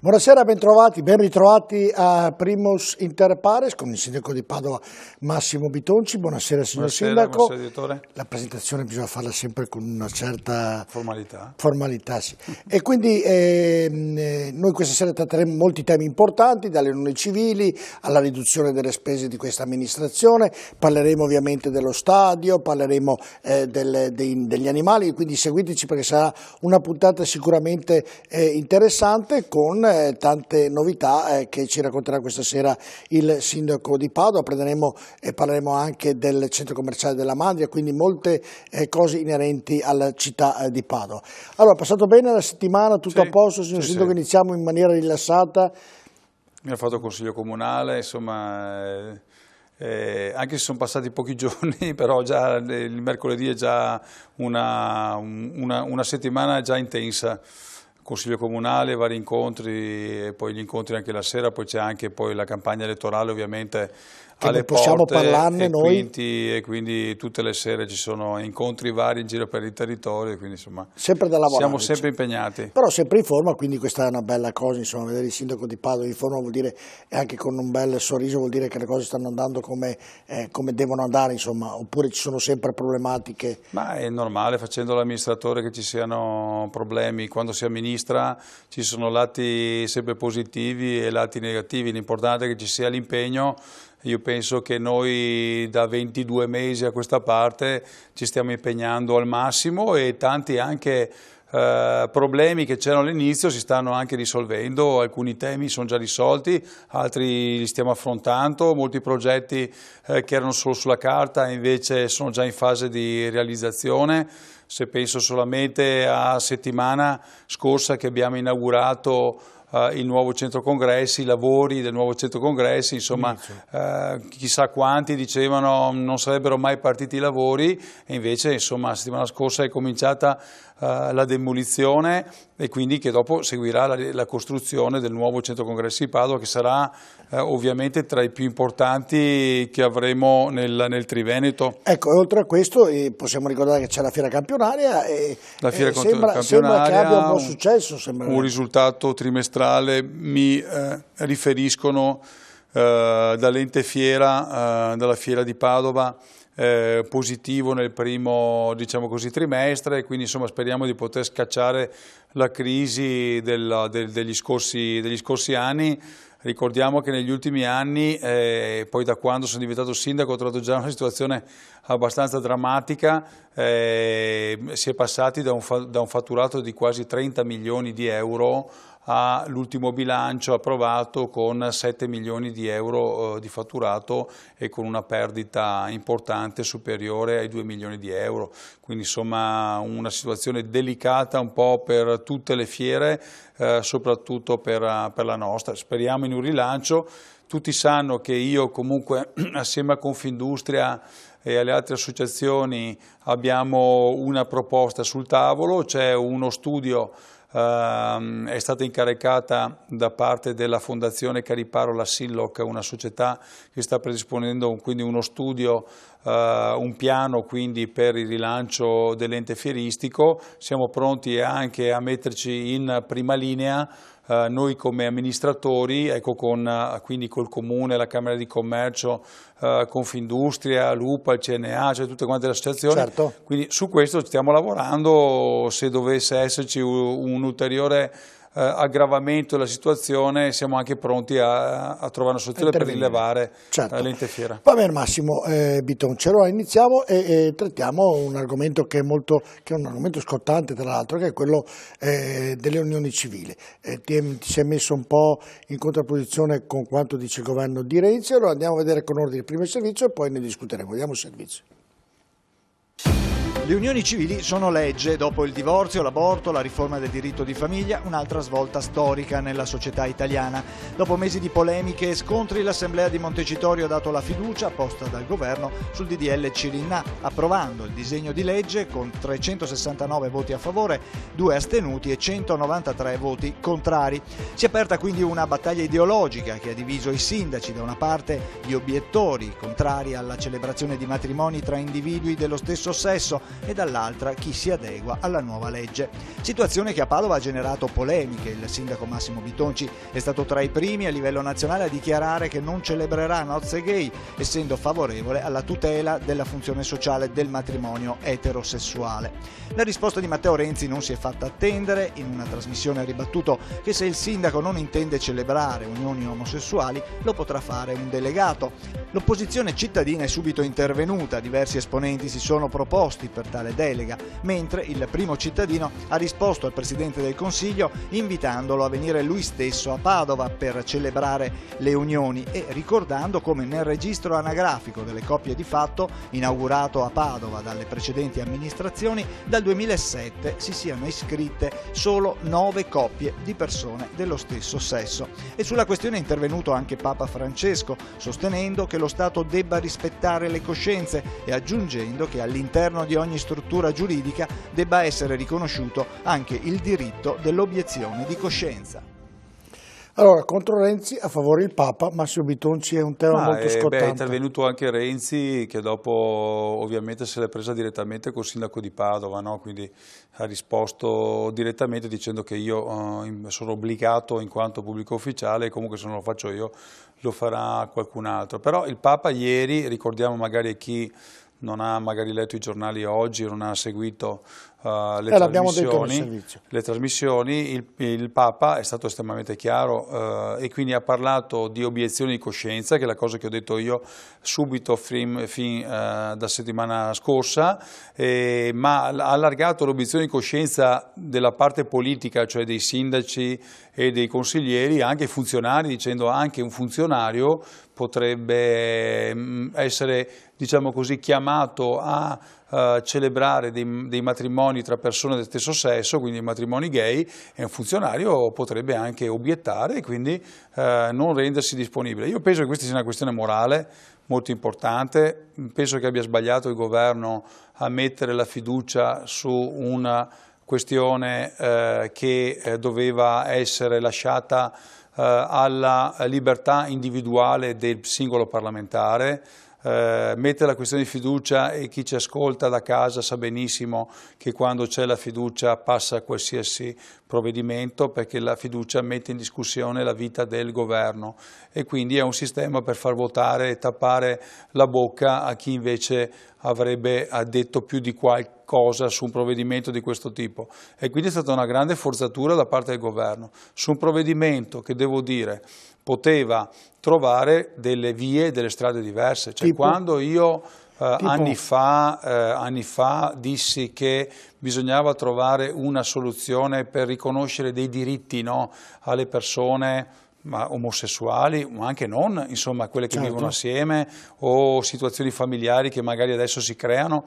Buonasera, ben ritrovati a Primus Inter Pares con il sindaco di Padova Massimo Bitonci. Buonasera signor sindaco. Buonasera direttore. La presentazione bisogna farla sempre con una certa formalità, sì. E quindi noi questa sera tratteremo molti temi importanti, dalle unioni civili alla riduzione delle spese di questa amministrazione, parleremo ovviamente dello stadio, parleremo degli animali, quindi seguiteci perché sarà una puntata sicuramente interessante con tante novità che ci racconterà questa sera il sindaco di Padova. Parleremo anche del centro commerciale della Mandria, quindi molte cose inerenti alla città di Padova. Allora, passato bene la settimana, tutto a posto, signor sindaco? Iniziamo in maniera rilassata. Mi ha fatto consiglio comunale, insomma, anche se sono passati pochi giorni, però già il mercoledì è già una settimana già intensa. Consiglio comunale, vari incontri e poi gli incontri anche la sera, poi c'è anche poi la campagna elettorale ovviamente che alle possiamo porte, parlarne noi. Quindi tutte le sere ci sono incontri vari in giro per il territorio, quindi insomma sempre da lavorare, siamo sempre impegnati. Però sempre in forma, quindi questa è una bella cosa, insomma, vedere il sindaco di Padova in forma vuol dire, e anche con un bel sorriso, vuol dire che le cose stanno andando come devono andare, insomma, oppure ci sono sempre problematiche. Ma è normale, facendo l'amministratore, che ci siano problemi. Quando si amministra ci sono lati sempre positivi e lati negativi, l'importante è che ci sia l'impegno. Io penso che noi da 22 mesi a questa parte ci stiamo impegnando al massimo e tanti anche problemi che c'erano all'inizio si stanno anche risolvendo, alcuni temi sono già risolti, altri li stiamo affrontando, molti progetti che erano solo sulla carta invece sono già in fase di realizzazione. Se penso solamente a settimana scorsa che abbiamo inaugurato il nuovo centro congressi, i lavori del nuovo centro congressi, insomma chissà quanti dicevano non sarebbero mai partiti i lavori e invece insomma la settimana scorsa è cominciata la demolizione e quindi che dopo seguirà la costruzione del nuovo centro congressi di Padova che sarà ovviamente tra i più importanti che avremo nel Triveneto. Ecco, e oltre a questo possiamo ricordare che c'è la fiera campionaria e la fiera sembra che abbia un buon successo. Un risultato trimestrale, mi riferiscono dall'ente fiera, dalla fiera di Padova, positivo nel primo, diciamo così, trimestre, quindi insomma speriamo di poter scacciare la crisi degli scorsi anni. Ricordiamo che negli ultimi anni, poi da quando sono diventato sindaco, ho trovato già una situazione abbastanza drammatica, si è passati da un fatturato di quasi 30 milioni di euro all'ultimo bilancio approvato con 7 milioni di euro di fatturato e con una perdita importante superiore ai 2 milioni di euro. Quindi insomma una situazione delicata un po' per tutte le fiere, soprattutto per la nostra. Speriamo in un rilancio. Tutti sanno che io comunque assieme a Confindustria e alle altre associazioni abbiamo una proposta sul tavolo, c'è uno studio, è stata incaricata da parte della Fondazione Cariparo la Silloc, una società che sta predisponendo quindi uno studio, un piano quindi per il rilancio dell'ente fieristico. Siamo pronti anche a metterci in prima linea noi come amministratori, ecco, quindi col Comune, la Camera di Commercio, Confindustria, l'UPA, il CNA, cioè tutte quante le associazioni. Certo. Quindi su questo stiamo lavorando, se dovesse esserci un ulteriore aggravamento della situazione siamo anche pronti a trovare una soluzione per rilevare l'ente fiera. Va bene Massimo Bitonci, allora iniziamo e trattiamo un argomento che è un argomento scottante tra l'altro, che è quello delle unioni civili. Ti sei messo un po' in contrapposizione con quanto dice il governo di Renzi, allora andiamo a vedere con ordine prima il servizio e poi ne discuteremo. Vediamo il servizio. Le unioni civili sono legge. Dopo il divorzio, l'aborto, la riforma del diritto di famiglia, un'altra svolta storica nella società italiana. Dopo mesi di polemiche e scontri, l'Assemblea di Montecitorio ha dato la fiducia posta dal governo sul DDL Cirinna, approvando il disegno di legge con 369 voti a favore, 2 astenuti e 193 voti contrari. Si è aperta quindi una battaglia ideologica che ha diviso i sindaci, da una parte gli obiettori, contrari alla celebrazione di matrimoni tra individui dello stesso sesso, e dall'altra chi si adegua alla nuova legge. Situazione che a Padova ha generato polemiche. Il sindaco Massimo Bitonci è stato tra i primi a livello nazionale a dichiarare che non celebrerà nozze gay, essendo favorevole alla tutela della funzione sociale del matrimonio eterosessuale. La risposta di Matteo Renzi non si è fatta attendere. In una trasmissione ha ribattuto che se il sindaco non intende celebrare unioni omosessuali lo potrà fare un delegato. L'opposizione cittadina è subito intervenuta, diversi esponenti si sono proposti per tale delega, mentre il primo cittadino ha risposto al Presidente del Consiglio invitandolo a venire lui stesso a Padova per celebrare le unioni e ricordando come nel registro anagrafico delle coppie di fatto, inaugurato a Padova dalle precedenti amministrazioni, dal 2007 si siano iscritte solo 9 coppie di persone dello stesso sesso. E sulla questione è intervenuto anche Papa Francesco, sostenendo che lo Stato debba rispettare le coscienze e aggiungendo che all'interno di ogni struttura giuridica debba essere riconosciuto anche il diritto dell'obiezione di coscienza. Allora, contro Renzi, a favore il Papa, Massimo Bitonci è un tema molto scottante. È intervenuto anche Renzi, che dopo ovviamente se l'è presa direttamente col sindaco di Padova, no? Quindi ha risposto direttamente dicendo che io sono obbligato in quanto pubblico ufficiale e comunque se non lo faccio io lo farà qualcun altro. Però il Papa ieri, ricordiamo magari chi non ha magari letto i giornali oggi, non ha seguito le trasmissioni, il Papa è stato estremamente chiaro e quindi ha parlato di obiezioni di coscienza, che è la cosa che ho detto io subito fin da settimana scorsa, ma ha allargato l'obiezione di coscienza della parte politica, cioè dei sindaci e dei consiglieri, anche ai funzionari, dicendo anche un funzionario potrebbe essere, diciamo così, chiamato a celebrare dei matrimoni tra persone del stesso sesso, quindi matrimoni gay, e un funzionario potrebbe anche obiettare e quindi non rendersi disponibile. Io penso che questa sia una questione morale molto importante, penso che abbia sbagliato il governo a mettere la fiducia su una questione che doveva essere lasciata alla libertà individuale del singolo parlamentare. Mette la questione di fiducia e chi ci ascolta da casa sa benissimo che quando c'è la fiducia passa qualsiasi provvedimento, perché la fiducia mette in discussione la vita del governo e quindi è un sistema per far votare e tappare la bocca a chi invece avrebbe detto più di qualcosa su un provvedimento di questo tipo. E quindi è stata una grande forzatura da parte del governo su un provvedimento che, devo dire, poteva trovare delle vie, delle strade diverse. Cioè, quando io anni fa dissi che bisognava trovare una soluzione per riconoscere dei diritti, no, alle persone omosessuali, ma anche non, insomma, quelle che vivono assieme, o situazioni familiari che magari adesso si creano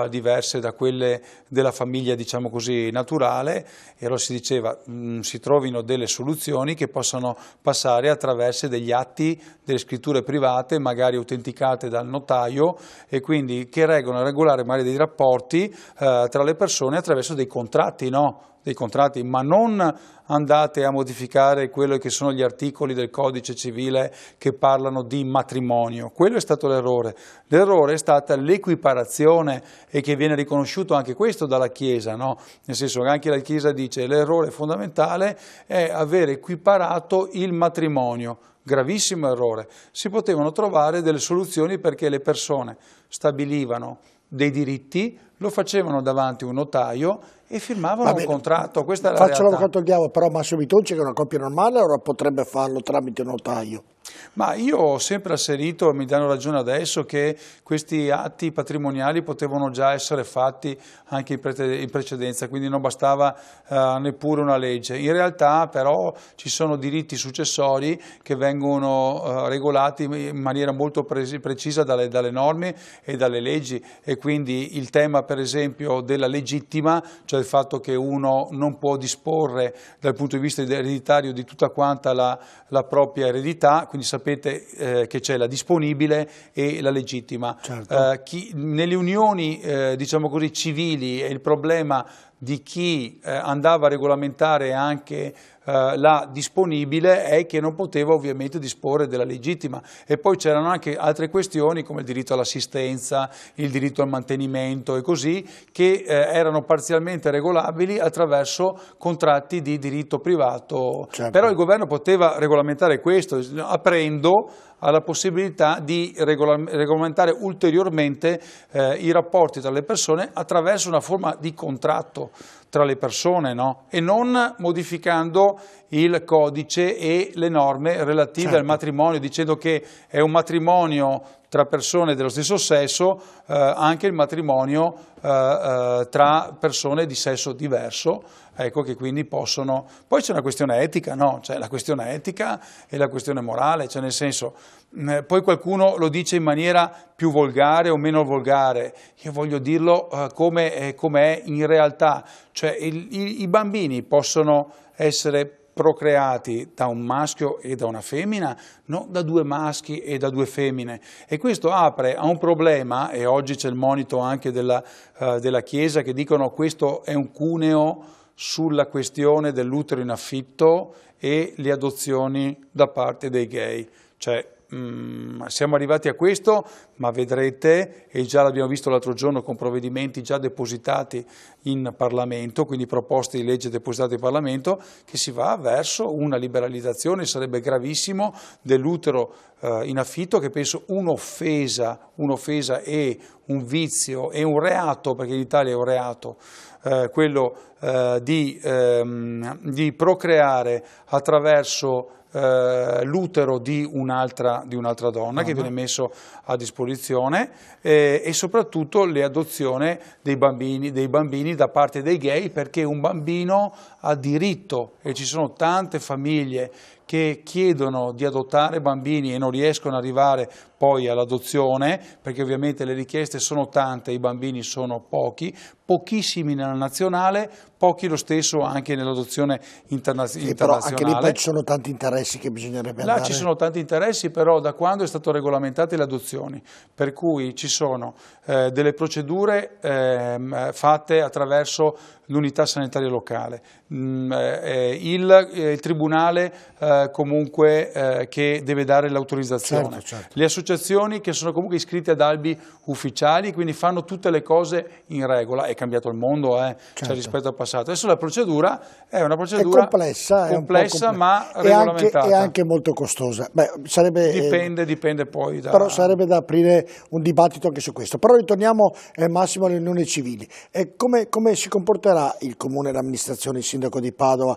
diverse da quelle della famiglia, diciamo così, naturale, e allora si diceva si trovino delle soluzioni che possano passare attraverso degli atti, delle scritture private, magari autenticate dal notaio, e quindi che regolare magari dei rapporti tra le persone attraverso dei contratti, no? Dei contratti, ma non andate a modificare quello che sono gli articoli del codice civile che parlano di matrimonio. Quello è stato l'errore. L'errore è stata l'equiparazione, e che viene riconosciuto anche questo dalla Chiesa, no? Nel senso che anche la Chiesa dice che l'errore fondamentale è aver equiparato il matrimonio. Gravissimo errore. Si potevano trovare delle soluzioni perché le persone stabilivano dei diritti, lo facevano davanti a un notaio e firmavano un contratto. Questa è la realtà. Faccio l'avvocato del diavolo, però Massimo Bitonci, che è una coppia normale, ora potrebbe farlo tramite un notaio. Ma io ho sempre asserito, mi danno ragione adesso, che questi atti patrimoniali potevano già essere fatti anche in precedenza, quindi non bastava neppure una legge. In realtà però ci sono diritti successori che vengono regolati in maniera molto precisa dalle norme e dalle leggi, e quindi il tema per esempio della legittima, cioè il fatto che uno non può disporre dal punto di vista ereditario di tutta quanta la propria eredità, quindi sapete che c'è la disponibile e la legittima. Certo. Nelle unioni diciamo così civili il problema di chi andava a regolamentare anche la disponibile è che non poteva ovviamente disporre della legittima, e poi c'erano anche altre questioni come il diritto all'assistenza, il diritto al mantenimento e così, che erano parzialmente regolabili attraverso contratti di diritto privato. Certo. Però il governo poteva regolamentare questo, aprendo alla possibilità di regolamentare ulteriormente i rapporti tra le persone attraverso una forma di contratto tra le persone, no? E non modificando il codice e le norme relative al matrimonio, dicendo che è un matrimonio tra persone dello stesso sesso, anche il matrimonio tra persone di sesso diverso, ecco, che quindi possono... Poi c'è una questione etica, no? C'è la questione etica e la questione morale, cioè nel senso, poi qualcuno lo dice in maniera più volgare o meno volgare, io voglio dirlo come è in realtà, cioè i bambini possono essere procreati da un maschio e da una femmina, non da due maschi e da due femmine, e questo apre a un problema, e oggi c'è il monito anche della Chiesa che dicono questo è un cuneo sulla questione dell'utero in affitto e le adozioni da parte dei gay, cioè siamo arrivati a questo, ma vedrete, e già l'abbiamo visto l'altro giorno con provvedimenti già depositati in Parlamento, quindi proposte di legge depositate in Parlamento, che si va verso una liberalizzazione, sarebbe gravissimo, dell'utero in affitto, che penso un'offesa e un vizio e un reato, perché in Italia è un reato, quello di procreare attraverso l'utero di un'altra donna che viene messo a disposizione, e soprattutto le adozioni dei bambini da parte dei gay, perché un bambino ha diritto, e ci sono tante famiglie che chiedono di adottare bambini e non riescono ad arrivare poi all'adozione, perché ovviamente le richieste sono tante, i bambini sono pochissimi nella nazionale, pochi lo stesso anche nell'adozione internazionale. Però anche lì poi ci sono tanti interessi che bisognerebbe andare. Là ci sono tanti interessi, però da quando è stato regolamentate le adozioni, per cui ci sono delle procedure fatte attraverso l'unità sanitaria locale, il tribunale comunque che deve dare l'autorizzazione, certo. Le associazioni che sono comunque iscritte ad albi ufficiali, quindi fanno tutte le cose in regola. È cambiato il mondo cioè, rispetto al passato. Adesso la procedura è una procedura complessa ma regolamentata. E anche molto costosa. Beh, dipende poi da... Però sarebbe da aprire un dibattito anche su questo. Però ritorniamo Massimo alle unioni civili. Come si comporterà il Comune, l'amministrazione, il sindaco di Padova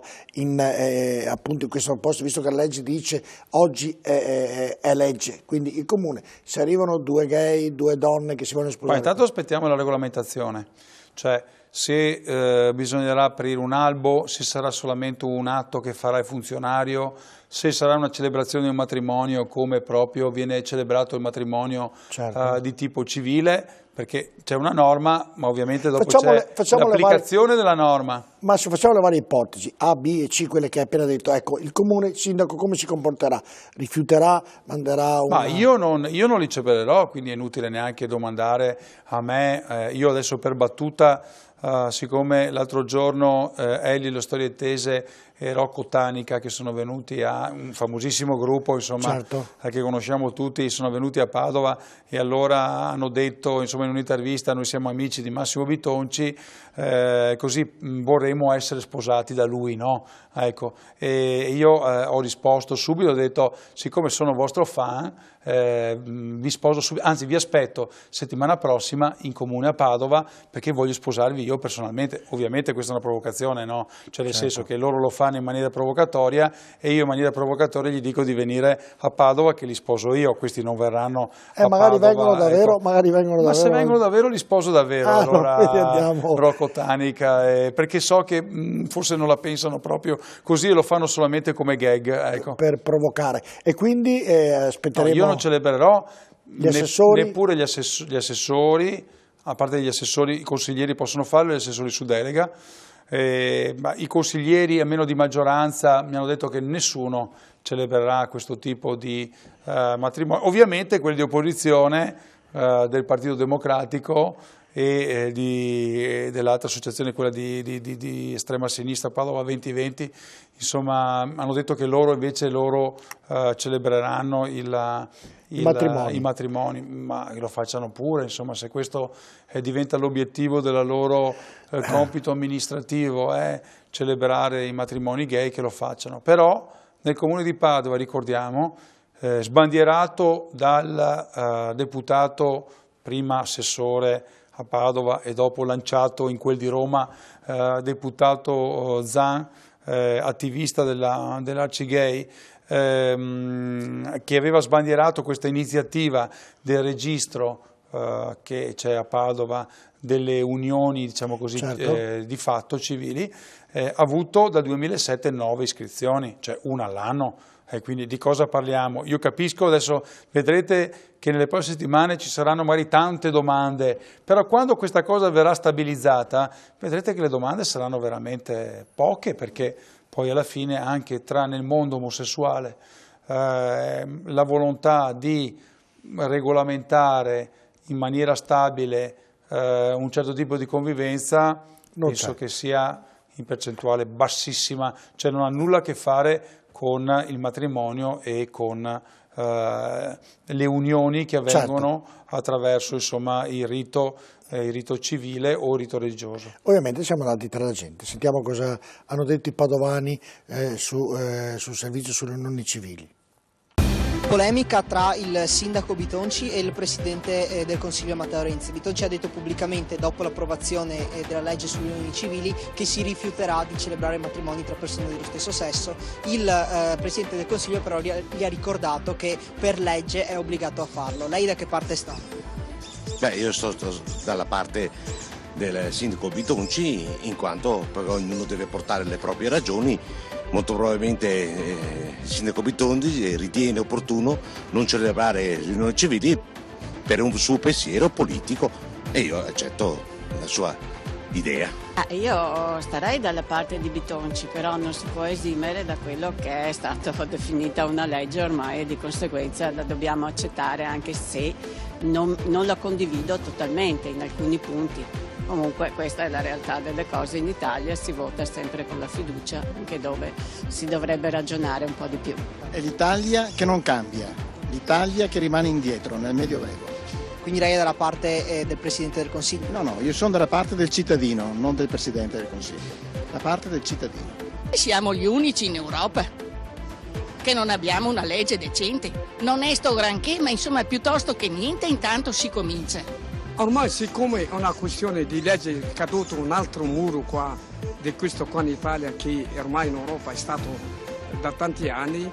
appunto in questo posto, visto che la legge dice oggi è legge, quindi il Comune, se arrivano due gay, due donne che si vogliono sposare... Intanto aspettiamo la regolamentazione, cioè se bisognerà aprire un albo, se sarà solamente un atto che farà il funzionario, se sarà una celebrazione di un matrimonio come proprio viene celebrato il matrimonio di tipo civile, perché c'è una norma, ma ovviamente dopo c'è l'applicazione della norma. Massimo, facciamo le varie ipotesi, A, B e C, quelle che hai appena detto. Ecco, il Comune, il sindaco, come si comporterà? Rifiuterà? Manderà una... Ma io non li celebrerò, quindi è inutile neanche domandare a me. Io adesso per battuta, siccome l'altro giorno Elli, lo Storiettese e Rocco Tanica, che sono venuti a un famosissimo gruppo, insomma, che conosciamo tutti, sono venuti a Padova e allora hanno detto, insomma, in un'intervista, noi siamo amici di Massimo Bitonci, così vorremmo essere sposati da lui, no? Ecco, e io ho risposto subito, ho detto, siccome sono vostro fan, vi sposo subito, anzi vi aspetto settimana prossima in comune a Padova, perché voglio sposarvi io personalmente. Ovviamente questa è una provocazione, no? Cioè nel senso che loro lo fanno in maniera provocatoria e io in maniera provocatoria gli dico di venire a Padova, che li sposo io. Questi non verranno a magari Padova, vengono davvero, ecco. Ma se vengono davvero li sposo davvero, allora Rocco Tanica, perché so che forse non la pensano proprio così e lo fanno solamente come gag, ecco. Per provocare. E quindi aspetteremo... No, io non celebrerò neppure gli assessori, a parte gli assessori, i consiglieri possono farlo, gli assessori su delega, ma i consiglieri, a meno di maggioranza, mi hanno detto che nessuno celebrerà questo tipo di matrimonio. Ovviamente quelli di opposizione del Partito Democratico e dell'altra associazione, quella di estrema sinistra, Padova 2020, insomma hanno detto che loro invece celebreranno i matrimoni, ma lo facciano pure, insomma, se questo diventa l'obiettivo del loro compito amministrativo, celebrare i matrimoni gay, che lo facciano. Però nel comune di Padova, ricordiamo, sbandierato dal deputato, prima assessore a Padova e dopo lanciato in quel di Roma, deputato Zan, attivista dell'Arcigay, che aveva sbandierato questa iniziativa del registro che c'è a Padova delle unioni, diciamo così, certo, di fatto civili, ha avuto dal 2007 9 iscrizioni, cioè una all'anno. Quindi di cosa parliamo? Io capisco, adesso vedrete che nelle prossime settimane ci saranno magari tante domande, però quando questa cosa verrà stabilizzata vedrete che le domande saranno veramente poche, perché poi alla fine anche nel mondo omosessuale la volontà di regolamentare in maniera stabile un certo tipo di convivenza penso che sia in percentuale bassissima, cioè non ha nulla a che fare con il matrimonio e con le unioni che avvengono, certo, attraverso, insomma, il rito civile o il rito religioso. Ovviamente siamo andati tra la gente, sentiamo cosa hanno detto i padovani sul servizio sulle unioni civili. Polemica tra il sindaco Bitonci e il presidente del Consiglio Matteo Renzi. Bitonci ha detto pubblicamente, dopo l'approvazione della legge sulle unioni civili, che si rifiuterà di celebrare matrimoni tra persone dello stesso sesso. Il presidente del Consiglio però gli ha ricordato che per legge è obbligato a farlo. Lei da che parte sta? Beh, io sto dalla parte del sindaco Bitonci, in quanto però ognuno deve portare le proprie ragioni. Molto probabilmente il sindaco Bitonci ritiene opportuno non celebrare le unioni civili per un suo pensiero politico e io accetto la sua idea. Io starei dalla parte di Bitonci, però non si può esimere da quello che è stata definita una legge ormai e di conseguenza la dobbiamo accettare, anche se non la condivido totalmente in alcuni punti. Comunque questa è la realtà delle cose, in Italia si vota sempre con la fiducia, anche dove si dovrebbe ragionare un po' di più. È l'Italia che non cambia, l'Italia che rimane indietro nel Medioevo. Quindi lei è dalla parte del Presidente del Consiglio? No, io sono dalla parte del cittadino, non del Presidente del Consiglio, la parte del cittadino. Siamo gli unici in Europa che non abbiamo una legge decente. Non è sto granché, ma insomma piuttosto che niente, intanto si comincia. Ormai siccome è una questione di legge, è caduto un altro muro qua, di questo qua in Italia, che ormai in Europa è stato da tanti anni,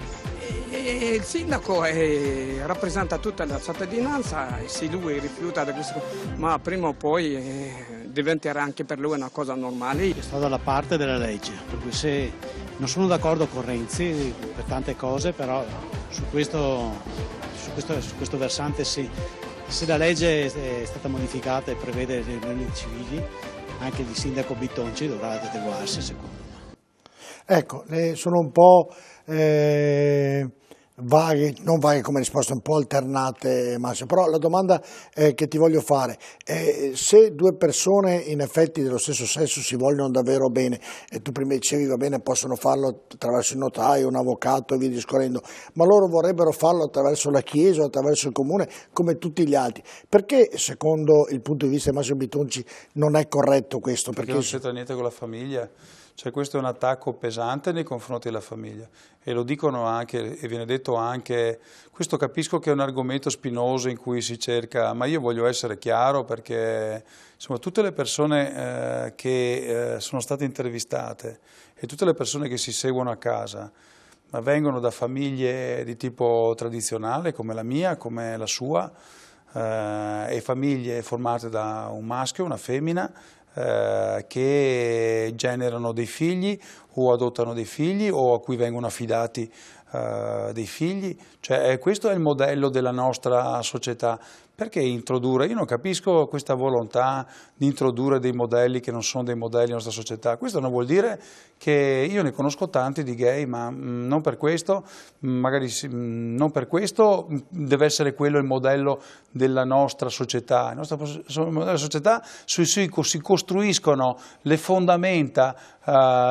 e il sindaco rappresenta tutta la cittadinanza, e se lui rifiuta di questo, ma prima o poi diventerà anche per lui una cosa normale. Io sto dalla parte della legge, per cui se non sono d'accordo con Renzi per tante cose, però su questo versante sì. Se la legge è stata modificata e prevede le unioni civili, anche il sindaco Bitonci dovrà adeguarsi, secondo me. Ecco, sono un po' vaghe, non vaghe come risposte, un po' alternate, Massimo, però la domanda che ti voglio fare è se due persone in effetti dello stesso sesso si vogliono davvero bene, e tu prima dicevi va bene, possono farlo attraverso il notaio, un avvocato e via discorrendo, ma loro vorrebbero farlo attraverso la Chiesa o attraverso il Comune come tutti gli altri, perché secondo il punto di vista di Massimo Bitonci non è corretto questo? Perché non c'entra niente con la famiglia. Cioè questo è un attacco pesante nei confronti della famiglia e lo dicono anche, e viene detto anche, questo capisco che è un argomento spinoso in cui si cerca, ma io voglio essere chiaro perché insomma tutte le persone che sono state intervistate e tutte le persone che si seguono a casa vengono da famiglie di tipo tradizionale come la mia, come la sua, e famiglie formate da un maschio e una femmina, che generano dei figli o adottano dei figli o a cui vengono affidati dei figli, cioè questo è il modello della nostra società. Perché introdurre? Io non capisco questa volontà di introdurre dei modelli che non sono dei modelli della nostra società. Questo non vuol dire che io ne conosco tanti di gay, ma non per questo, magari non per questo deve essere quello il modello della nostra società. Il nostro modello della società si costruiscono le fondamenta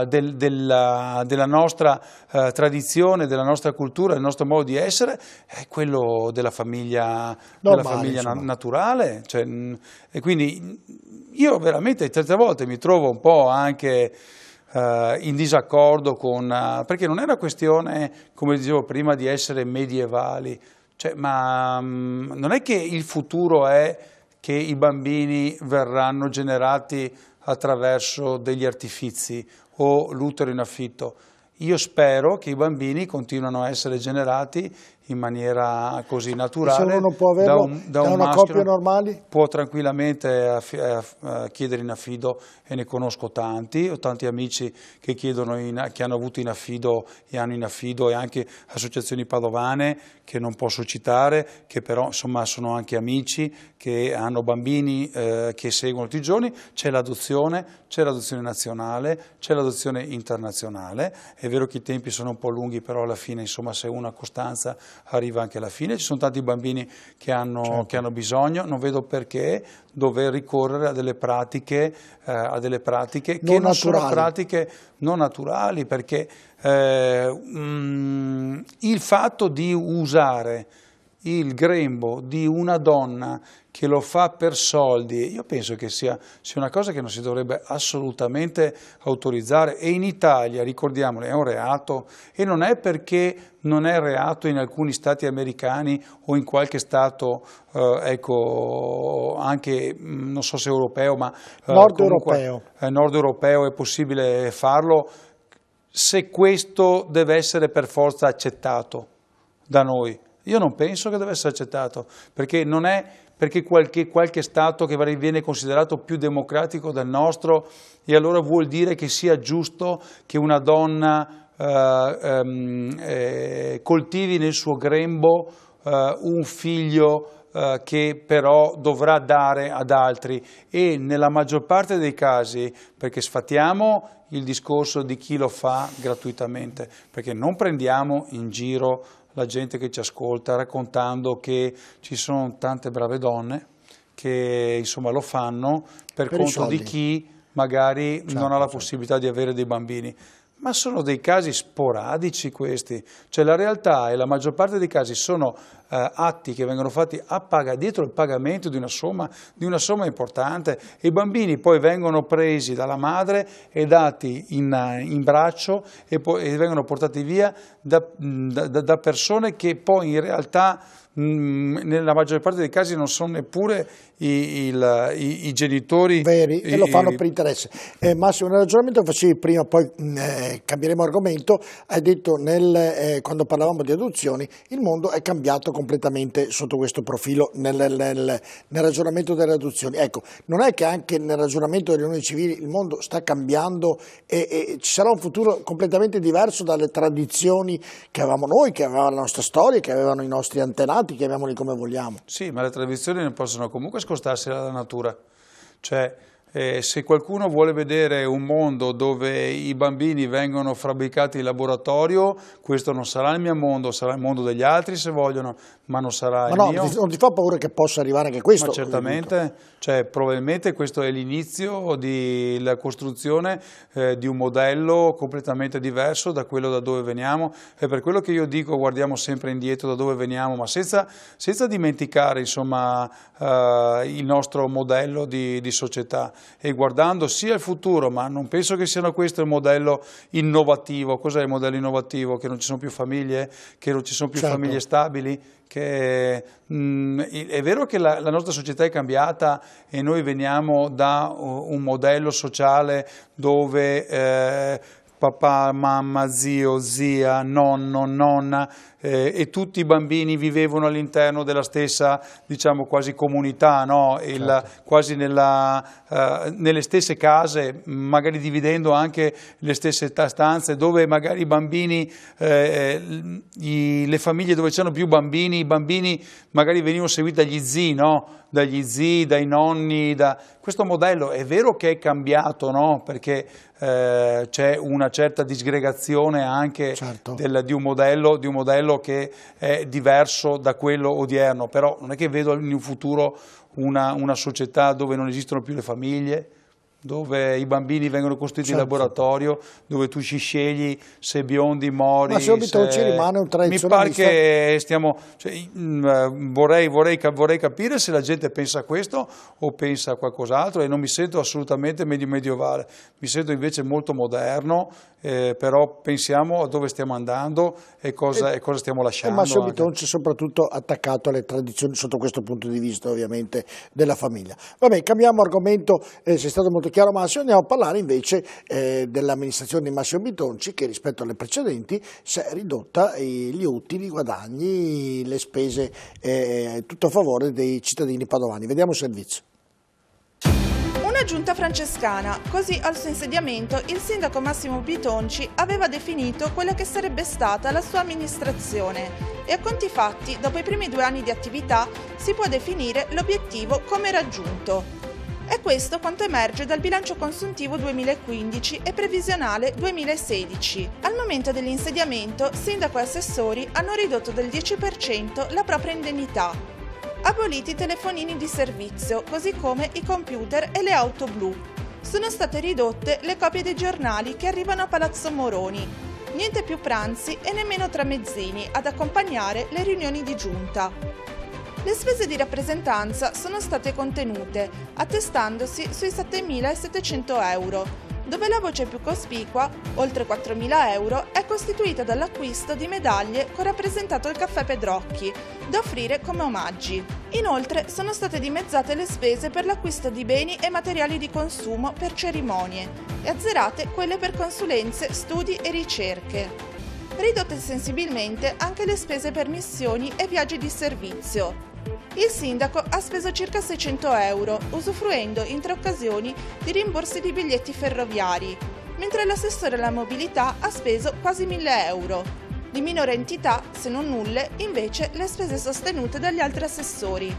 della nostra tradizione, della nostra cultura, del nostro modo di essere, è quello della famiglia naturale. Cioè, e quindi io veramente certe volte mi trovo un po' anche in disaccordo perché non è una questione, come dicevo prima, di essere medievali, cioè, ma non è che il futuro è che i bambini verranno generati attraverso degli artifizi o l'utero in affitto. Io spero che i bambini continuino a essere generati in maniera così naturale. Se uno non può averlo da una coppia normale? Può tranquillamente chiedere in affido, e ne conosco tanti, ho tanti amici che chiedono che hanno avuto in affido e hanno in affido, e anche associazioni padovane che non posso citare, che però insomma sono anche amici che hanno bambini che seguono tutti i giorni. C'è l'adozione nazionale, c'è l'adozione internazionale. È vero che i tempi sono un po' lunghi, però alla fine insomma se una costanza arriva anche alla fine. Ci sono tanti bambini che hanno bisogno, non vedo perché dover ricorrere a delle pratiche che non sono pratiche non naturali, perché il fatto di usare il grembo di una donna che lo fa per soldi, io penso che sia una cosa che non si dovrebbe assolutamente autorizzare, e in Italia, ricordiamolo, è un reato, e non è perché non è reato in alcuni stati americani o in qualche stato ecco, anche non so se europeo, ma nord europeo è possibile farlo, se questo deve essere per forza accettato da noi. Io non penso che deve essere accettato, perché non è perché qualche Stato che viene considerato più democratico del nostro, e allora vuol dire che sia giusto che una donna coltivi nel suo grembo un figlio che però dovrà dare ad altri. E nella maggior parte dei casi, perché sfatiamo il discorso di chi lo fa gratuitamente, perché non prendiamo in giro la gente che ci ascolta raccontando che ci sono tante brave donne che insomma lo fanno per conto di chi magari non ha la possibilità di avere dei bambini. Ma sono dei casi sporadici questi, cioè la realtà è la maggior parte dei casi sono atti che vengono fatti dietro il pagamento di una somma importante, e i bambini poi vengono presi dalla madre e dati in braccio e vengono portati via da persone che poi in realtà nella maggior parte dei casi non sono neppure i genitori veri, e lo fanno per interesse. Massimo, nel ragionamento che facevi prima, poi cambieremo argomento, hai detto quando parlavamo di adozioni, il mondo è cambiato completamente sotto questo profilo nel ragionamento delle adozioni. Ecco, non è che anche nel ragionamento delle unioni civili il mondo sta cambiando e ci sarà un futuro completamente diverso dalle tradizioni che avevamo noi, che aveva la nostra storia, che avevano i nostri antenati, chiamiamoli come vogliamo. Sì, ma le tradizioni non possono comunque scostarsi dalla natura. Cioè, se qualcuno vuole vedere un mondo dove i bambini vengono fabbricati in laboratorio, questo non sarà il mio mondo, sarà il mondo degli altri se vogliono, ma non sarà il mio. Non ti fa paura che possa arrivare anche questo? Ma certamente, cioè, probabilmente questo è l'inizio della costruzione di un modello completamente diverso da quello da dove veniamo. È per quello che io dico guardiamo sempre indietro da dove veniamo, ma senza dimenticare insomma, il nostro modello di società, e guardando sia il futuro, ma non penso che sia questo il modello innovativo. Cos'è il modello innovativo? Che non ci sono più famiglie, che non ci sono più famiglie stabili, che è vero che la nostra società è cambiata e noi veniamo da un modello sociale dove papà, mamma, zio, zia, nonno, nonna e tutti i bambini vivevano all'interno della stessa, diciamo, quasi comunità, no? Quasi nelle stesse case, magari dividendo anche le stesse stanze, dove magari i bambini, le famiglie dove c'erano più bambini, i bambini magari venivano seguiti dagli zii, no? Dagli zii, dai nonni. Questo modello è vero che è cambiato, no? Perché c'è una certa disgregazione anche di un modello che è diverso da quello odierno, però non è che vedo in un futuro una società dove non esistono più le famiglie, dove i bambini vengono costruiti in laboratorio, dove tu ci scegli se biondi, mori. Ma subito ci rimane un tradizionalista. Mi pare che stiamo, vorrei capire se la gente pensa a questo o pensa a qualcos'altro, e non mi sento assolutamente medievale, mi sento invece molto moderno, però pensiamo a dove stiamo andando e cosa stiamo lasciando. Massimo Bitonci soprattutto attaccato alle tradizioni sotto questo punto di vista, ovviamente, della famiglia. Vabbè, cambiamo argomento, sei stato molto chiaro Massimo, andiamo a parlare invece dell'amministrazione di Massimo Bitonci, che rispetto alle precedenti si è ridotta gli utili, i guadagni, le spese, tutto a favore dei cittadini padovani. Vediamo il servizio. Una giunta francescana, così al suo insediamento il sindaco Massimo Bitonci aveva definito quella che sarebbe stata la sua amministrazione e a conti fatti, dopo i primi 2 anni di attività, si può definire l'obiettivo come raggiunto. È questo quanto emerge dal bilancio consuntivo 2015 e previsionale 2016. Al momento dell'insediamento, sindaco e assessori hanno ridotto del 10% la propria indennità. Aboliti i telefonini di servizio, così come i computer e le auto blu. Sono state ridotte le copie dei giornali che arrivano a Palazzo Moroni. Niente più pranzi e nemmeno tramezzini ad accompagnare le riunioni di giunta. Le spese di rappresentanza sono state contenute, attestandosi sui 7.700 euro, dove la voce più cospicua, oltre 4.000 euro, è costituita dall'acquisto di medaglie con rappresentato il caffè Pedrocchi, da offrire come omaggi. Inoltre sono state dimezzate le spese per l'acquisto di beni e materiali di consumo per cerimonie e azzerate quelle per consulenze, studi e ricerche. Ridotte sensibilmente anche le spese per missioni e viaggi di servizio. Il sindaco ha speso circa 600 euro, usufruendo in 3 occasioni di rimborsi di biglietti ferroviari, mentre l'assessore alla mobilità ha speso quasi 1.000 euro. Di minore entità, se non nulle, invece le spese sostenute dagli altri assessori.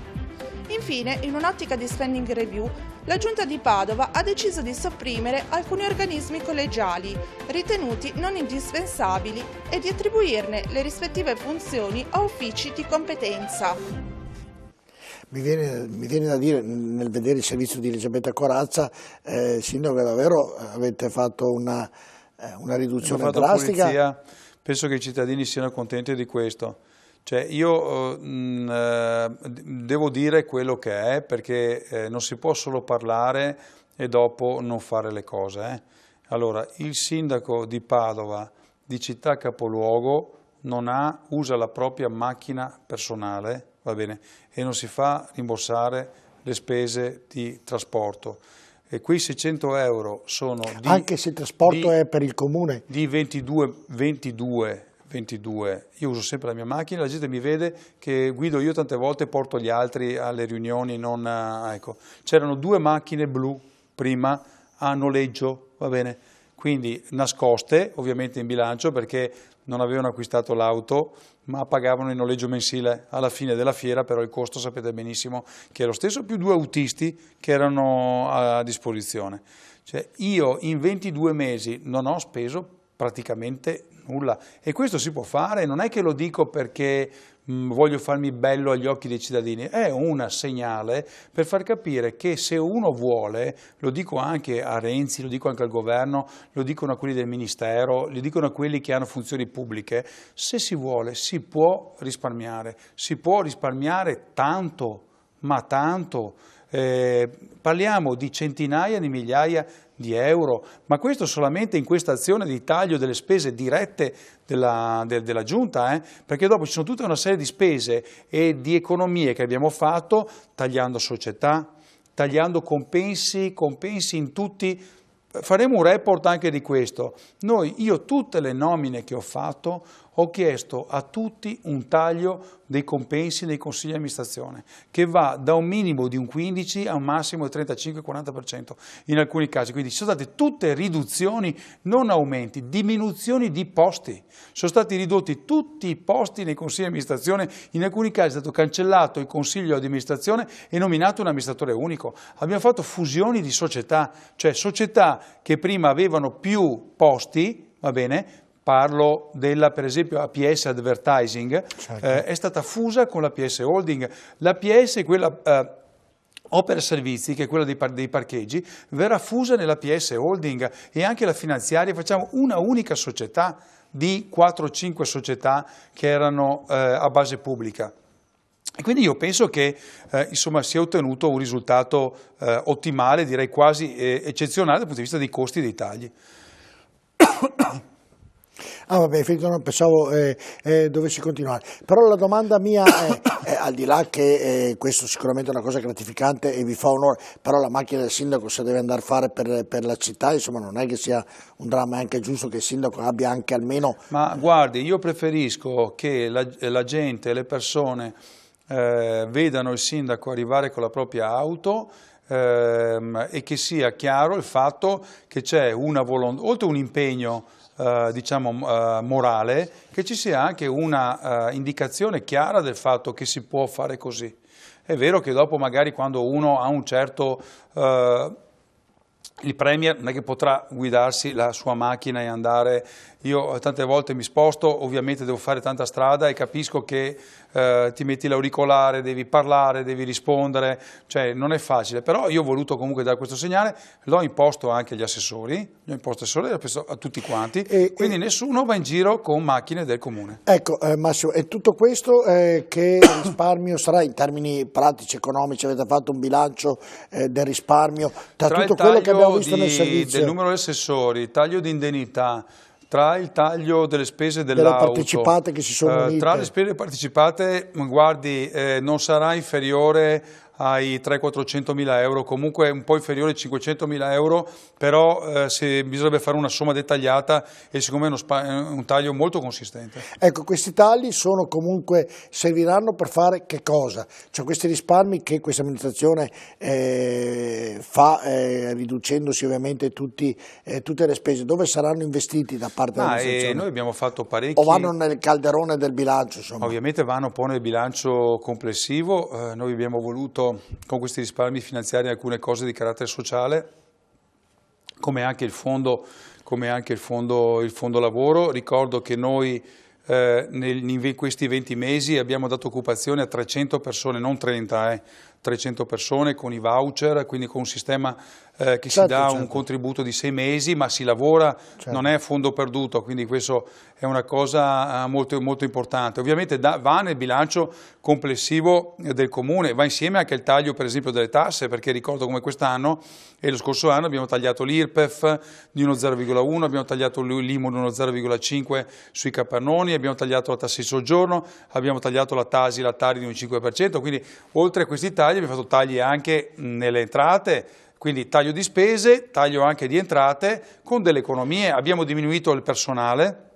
Infine, in un'ottica di spending review, la Giunta di Padova ha deciso di sopprimere alcuni organismi collegiali, ritenuti non indispensabili, e di attribuirne le rispettive funzioni a uffici di competenza. Mi viene da dire, nel vedere il servizio di Elisabetta Corazza, sindaco, che davvero avete fatto una riduzione drastica. Pulizia. Penso che i cittadini siano contenti di questo. Cioè, io devo dire quello che è, perché non si può solo parlare e dopo non fare le cose. Allora, il sindaco di Padova, di città capoluogo, usa la propria macchina personale, va bene, e non si fa rimborsare le spese di trasporto. E quei 600 euro sono anche se il trasporto è per il comune? Di 22. Io uso sempre la mia macchina, la gente mi vede che guido io tante volte, porto gli altri alle riunioni, ecco. C'erano 2 macchine blu prima a noleggio, va bene, quindi nascoste ovviamente in bilancio, perché non avevano acquistato l'auto, ma pagavano il noleggio mensile alla fine della fiera, però il costo sapete benissimo che è lo stesso, più 2 autisti che erano a disposizione. Cioè, io in 22 mesi non ho speso praticamente nulla, e questo si può fare, non è che lo dico perché voglio farmi bello agli occhi dei cittadini, è un segnale per far capire che se uno vuole, lo dico anche a Renzi, lo dico anche al governo, lo dicono a quelli del ministero, lo dicono a quelli che hanno funzioni pubbliche, se si vuole si può risparmiare tanto, ma tanto. Parliamo di centinaia di migliaia di euro, ma questo solamente in questa azione di taglio delle spese dirette della Giunta, perché dopo ci sono tutta una serie di spese e di economie che abbiamo fatto tagliando società, tagliando compensi in tutti. Faremo un report anche di questo. Io tutte le nomine che ho fatto ho chiesto a tutti un taglio dei compensi nei consigli di amministrazione, che va da un minimo di un 15 a un massimo del 35-40% in alcuni casi. Quindi ci sono state tutte riduzioni, non aumenti, diminuzioni di posti. Sono stati ridotti tutti i posti nei consigli di amministrazione, in alcuni casi è stato cancellato il consiglio di amministrazione e nominato un amministratore unico. Abbiamo fatto fusioni di società, cioè società che prima avevano più posti, va bene? Parlo della, per esempio, APS Advertising, certo. È stata fusa con l'APS Holding. L'APS è quella Opera Servizi, che è quella dei parcheggi, verrà fusa nell'APS Holding, e anche la finanziaria. Facciamo una unica società di 4 o 5 società che erano a base pubblica. E quindi io penso che insomma, sia ottenuto un risultato ottimale, direi quasi eccezionale dal punto di vista dei costi e dei tagli. Ah vabbè, non pensavo dovessi continuare, però la domanda mia è al di là che questo sicuramente è una cosa gratificante e vi fa onore, però la macchina del sindaco se deve andare a fare per la città, insomma non è che sia un dramma, è anche giusto che il sindaco abbia anche almeno... Ma guardi, io preferisco che la gente, le persone vedano il sindaco arrivare con la propria auto e che sia chiaro il fatto che c'è una volontà, oltre un impegno diciamo morale, che ci sia anche una indicazione chiara del fatto che si può fare così. È vero che dopo magari quando uno ha un certo... il Premier non è che potrà guidarsi la sua macchina e andare, io tante volte mi sposto, ovviamente devo fare tanta strada e capisco che ti metti l'auricolare, devi parlare, devi rispondere, cioè non è facile, però io ho voluto comunque dare questo segnale, l'ho imposto anche agli assessori, l'ho imposto a tutti quanti, quindi nessuno va in giro con macchine del comune. Ecco Massimo, e tutto questo che risparmio sarà in termini pratici, economici? Avete fatto un bilancio del risparmio tra tutto quello che abbiamo visto nel servizio? Del numero di assessori, taglio di indennità, tra il taglio delle spese dell'auto, delle partecipate che si sono unite. Tra le spese partecipate, guardi, non sarà inferiore ai 300-400 mila euro, comunque un po' inferiore ai 500 mila euro, però se bisognerebbe fare una somma dettagliata e secondo me è un taglio molto consistente. Ecco, questi tagli sono comunque, serviranno per fare che cosa? Cioè questi risparmi che questa amministrazione fa, riducendosi ovviamente tutte le spese, dove saranno investiti da parte dell'amministrazione? Noi abbiamo fatto parecchi... O vanno nel calderone del bilancio? Insomma. Ovviamente vanno un po' nel bilancio complessivo, noi abbiamo voluto con questi risparmi finanziari alcune cose di carattere sociale, come anche il fondo lavoro. Ricordo che noi in questi 20 mesi abbiamo dato occupazione a 300 persone, non 30, 300 persone con i voucher, quindi con un sistema che si dà un contributo di 6 mesi, ma si lavora, non è a fondo perduto, quindi questo è una cosa molto, molto importante. Ovviamente va nel bilancio complessivo del comune, va insieme anche il taglio per esempio delle tasse, perché ricordo come quest'anno e lo scorso anno abbiamo tagliato l'IRPEF di uno 0,1, abbiamo tagliato l'IMU di uno 0,5 sui capannoni, abbiamo tagliato la tassa di soggiorno, abbiamo tagliato la TASI, la TARI di un 5%, quindi oltre a questi tagli abbiamo fatto tagli anche nelle entrate, quindi taglio di spese, taglio anche di entrate, con delle economie. Abbiamo diminuito il personale,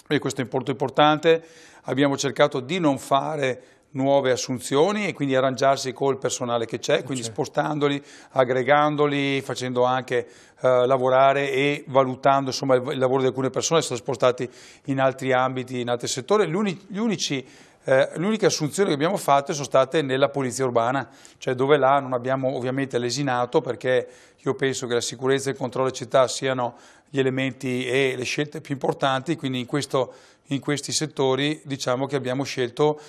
e questo è molto importante, abbiamo cercato di non fare nuove assunzioni e quindi arrangiarsi col personale che c'è, quindi spostandoli, aggregandoli, facendo anche lavorare e valutando insomma, il lavoro di alcune persone, sono spostati in altri ambiti, in altri settori. L'unica assunzione che abbiamo fatto sono state nella polizia urbana, cioè dove là non abbiamo ovviamente lesinato, perché io penso che la sicurezza e il controllo della città siano gli elementi e le scelte più importanti, quindi in questi settori diciamo che abbiamo scelto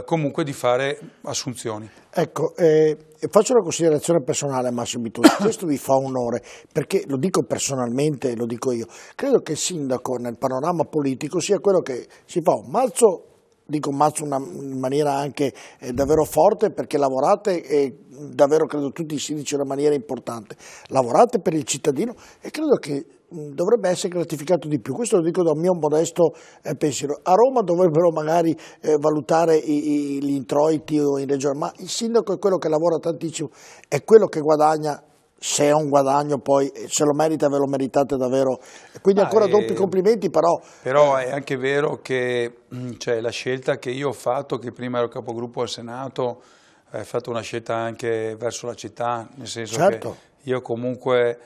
comunque di fare assunzioni. Ecco, faccio una considerazione personale a Massimo Bitonci, questo vi fa onore, perché lo dico personalmente, lo dico io, credo che il sindaco nel panorama politico sia quello che si fa un mazzo, dico un mazzo in maniera anche davvero forte, perché lavorate e davvero credo tutti i sindaci in una maniera importante, lavorate per il cittadino e credo che dovrebbe essere gratificato di più, questo lo dico da un mio modesto pensiero. A Roma dovrebbero magari valutare gli introiti o in regione, ma il sindaco è quello che lavora tantissimo, è quello che guadagna se è un guadagno poi se lo merita, ve lo meritate davvero, quindi ancora doppi complimenti. Però è anche vero che la scelta che io ho fatto, che prima ero capogruppo al Senato, è fatto una scelta anche verso la città, nel senso che io comunque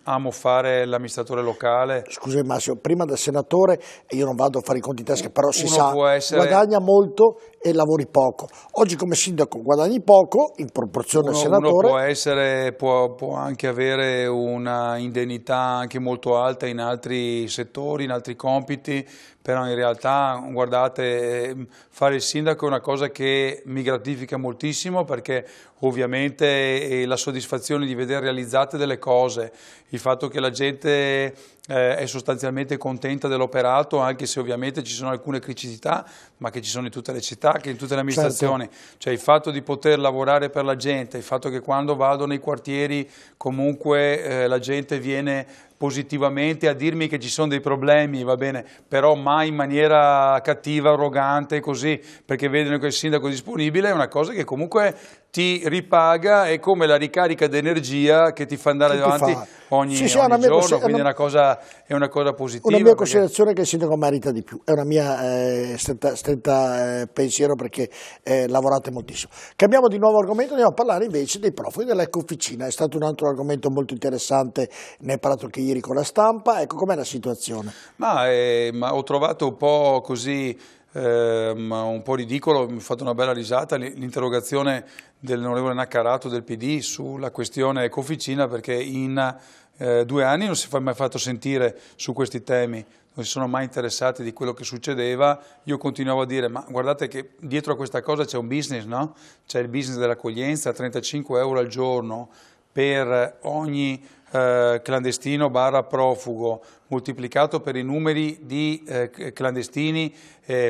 amo fare l'amministratore locale. Scusi Massimo, prima da senatore, e io non vado a fare i conti in tasca, però si sa, guadagna molto e lavori poco. Oggi come sindaco guadagni poco in proporzione al senatore. Uno può anche avere una indennità anche molto alta in altri settori, in altri compiti, però in realtà, guardate, fare il sindaco è una cosa che mi gratifica moltissimo, perché ovviamente la soddisfazione di vedere realizzate delle cose, il fatto che la gente è sostanzialmente contenta dell'operato, anche se ovviamente ci sono alcune criticità, ma che ci sono in tutte le città, che in tutte le amministrazioni. Cioè il fatto di poter lavorare per la gente, il fatto che quando vado nei quartieri comunque la gente viene positivamente a dirmi che ci sono dei problemi, va bene, però mai in maniera cattiva, arrogante, così, perché vedono che il sindaco è disponibile, è una cosa che comunque ti ripaga, è come la ricarica d'energia che ti fa andare avanti ogni giorno, quindi è una cosa positiva. Una mia considerazione che il sindaco merita di più, è una mia stretta pensiero, perché lavorate moltissimo. Cambiamo di nuovo argomento, andiamo a parlare invece dei profughi dell'Ecofficina. È stato un altro argomento molto interessante, ne hai parlato anche ieri con la stampa. Ecco, com'è la situazione? Ma ho trovato un po' così, un po' ridicolo, mi ho fatto una bella risata l'interrogazione dell'onorevole Naccarato del PD sulla questione Ecofficina, perché in 2 anni non si è mai fatto sentire su questi temi, non si sono mai interessati di quello che succedeva. Io continuavo a dire, ma guardate che dietro a questa cosa c'è un business, no? C'è il business dell'accoglienza, 35 euro al giorno per ogni clandestino / profugo, moltiplicato per i numeri di clandestini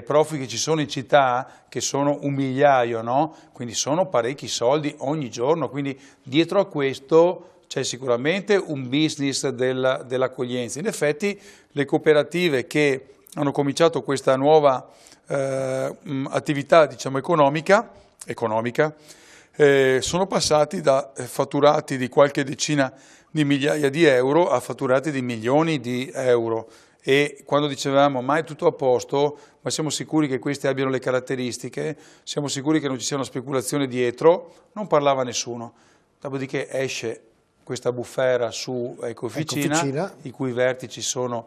profughi che ci sono in città, che sono 1 migliaio, no? Quindi sono parecchi soldi ogni giorno, quindi dietro a questo c'è sicuramente un business dell'accoglienza. In effetti le cooperative che hanno cominciato questa nuova attività, diciamo, economica, sono passati da fatturati di qualche decina di migliaia di euro a fatturati di milioni di euro. E quando dicevamo ma è tutto a posto, ma siamo sicuri che questi abbiano le caratteristiche, siamo sicuri che non ci sia una speculazione dietro, non parlava nessuno. Dopodiché esce questa bufera su Ecofficina, i cui vertici sono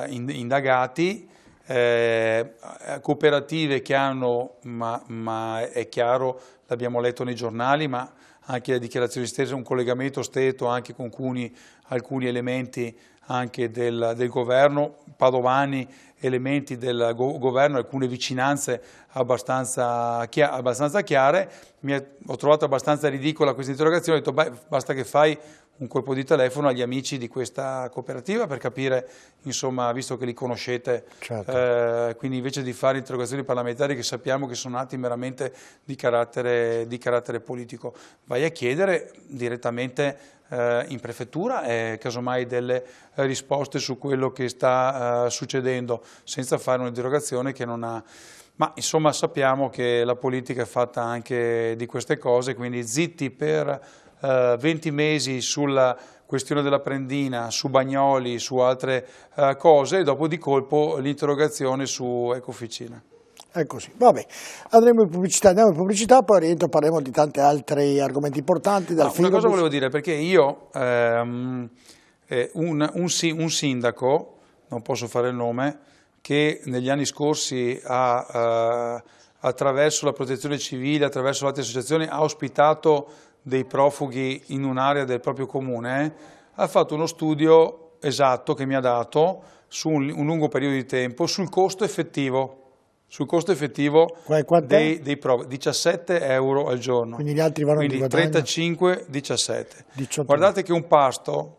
indagati, cooperative che hanno, ma è chiaro, l'abbiamo letto nei giornali, ma anche le dichiarazioni stesse, un collegamento stretto anche con alcuni elementi anche del governo padovani, elementi del governo, alcune vicinanze abbastanza chiare. Ho trovato abbastanza ridicola questa interrogazione, ho detto beh, basta che fai un colpo di telefono agli amici di questa cooperativa per capire, insomma, visto che li conoscete, quindi invece di fare interrogazioni parlamentari che sappiamo che sono atti meramente di carattere politico, vai a chiedere direttamente in prefettura e casomai delle risposte su quello che sta succedendo, senza fare un'interrogazione che non ha... Ma insomma sappiamo che la politica è fatta anche di queste cose, quindi zitti per 20 mesi sulla questione della Prendina, su Bagnoli, su altre cose, e dopo di colpo l'interrogazione su Ecofficina. È così, vabbè, andiamo in pubblicità, poi rientro, parleremo di tanti altri argomenti importanti. Una cosa volevo dire, perché io, un sindaco, non posso fare il nome, che negli anni scorsi attraverso la protezione civile, attraverso altre associazioni, ha ospitato dei profughi in un'area del proprio comune, ha fatto uno studio esatto che mi ha dato su un lungo periodo di tempo sul costo effettivo. Sul costo effettivo dei profughi, 17 euro al giorno. Quindi gli altri vanno di 35, 17. Guardate che un pasto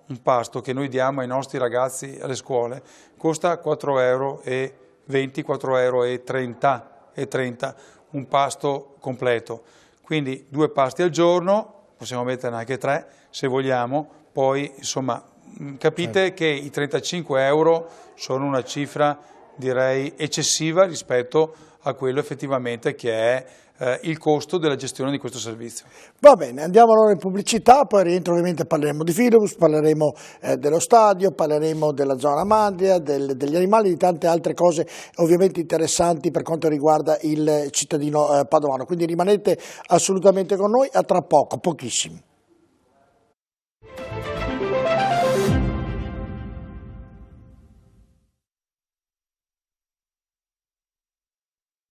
che noi diamo ai nostri ragazzi alle scuole costa 4,20 euro, 4,30 euro, un pasto completo. Quindi 2 pasti al giorno, possiamo metterne anche 3 se vogliamo, poi insomma capite che i 35 euro sono una cifra direi eccessiva rispetto a quello effettivamente che è il costo della gestione di questo servizio. Va bene, andiamo allora in pubblicità, poi rientro, ovviamente parleremo di Filobus, parleremo dello stadio, parleremo della zona Mandia, degli animali, di tante altre cose ovviamente interessanti per quanto riguarda il cittadino padovano, quindi rimanete assolutamente con noi, a tra poco, pochissimo.